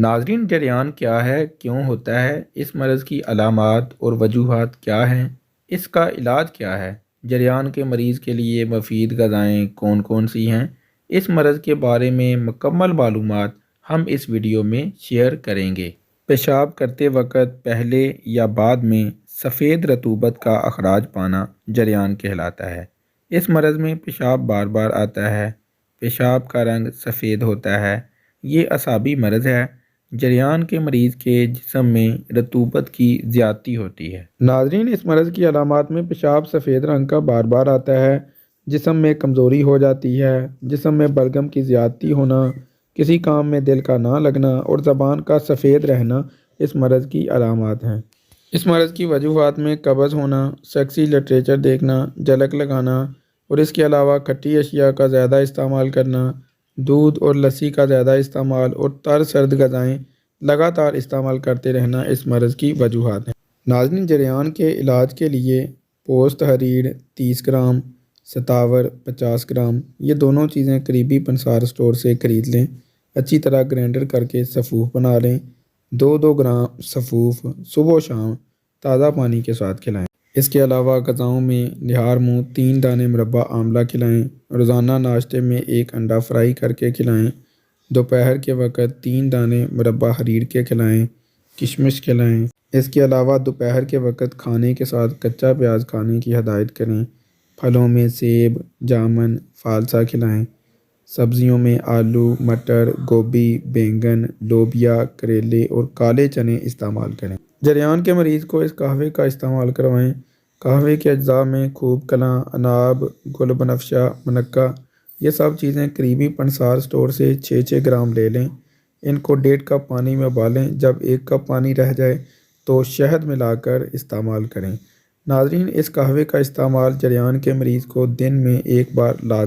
ناظرین، جریان کیا ہے، کیوں ہوتا ہے، اس مرض کی علامات اور وجوہات کیا ہیں، اس کا علاج کیا ہے، جریان کے مریض کے لیے مفید غذائیں کون کون سی ہیں، اس مرض کے بارے میں مکمل معلومات ہم اس ویڈیو میں شیئر کریں گے۔ پیشاب کرتے وقت پہلے یا بعد میں سفید رطوبت کا اخراج پانا جریان کہلاتا ہے۔ اس مرض میں پیشاب بار بار آتا ہے، پیشاب کا رنگ سفید ہوتا ہے۔ یہ اعصابی مرض ہے۔ جریان کے مریض کے جسم میں رطوبت کی زیادتی ہوتی ہے۔ ناظرین، اس مرض کی علامات میں پیشاب سفید رنگ کا بار بار آتا ہے، جسم میں کمزوری ہو جاتی ہے، جسم میں بلغم کی زیادتی ہونا، کسی کام میں دل کا نہ لگنا اور زبان کا سفید رہنا اس مرض کی علامات ہیں۔ اس مرض کی وجوہات میں قبض ہونا، سیکسی لٹریچر دیکھنا، جلک لگانا اور اس کے علاوہ کھٹی اشیاء کا زیادہ استعمال کرنا، دودھ اور لسی کا زیادہ استعمال اور تر سرد غذائیں لگاتار استعمال کرتے رہنا اس مرض کی وجوہات ہیں۔ ناظرین، جریان کے علاج کے لیے پوست حریر 30 گرام، ستاور 50 گرام، یہ دونوں چیزیں قریبی پنسار سٹور سے خرید لیں۔ اچھی طرح گرائنڈر کر کے سفوف بنا لیں۔ 2 گرام سفوف صبح و شام تازہ پانی کے ساتھ کھلائیں۔ اس کے علاوہ غذاؤں میں نہار منہ 3 دانے مربع آملہ کھلائیں۔ روزانہ ناشتے میں 1 انڈا فرائی کر کے کھلائیں۔ دوپہر کے وقت 3 دانے مربع حریر کے کھلائیں۔ کشمش کھلائیں۔ اس کے علاوہ دوپہر کے وقت کھانے کے ساتھ کچا پیاز کھانے کی ہدایت کریں۔ پھلوں میں سیب، جامن، فالسا کھلائیں۔ سبزیوں میں آلو، مٹر، گوبھی، بینگن، لوبیا، کریلے اور کالے چنے استعمال کریں۔ جریان کے مریض کو اس قہوے کا استعمال کروائیں۔ قہوے کے اجزاء میں خوب کلاں، اناب، گل بنفشہ، منقہ، یہ سب چیزیں قریبی پنسار سٹور سے 6 گرام لے لیں۔ ان کو 1.5 کپ پانی میں ابالیں۔ جب 1 کپ پانی رہ جائے تو شہد ملا کر استعمال کریں۔ ناظرین، اس قہوے کا استعمال جریان کے مریض کو دن میں 1 بار لازمی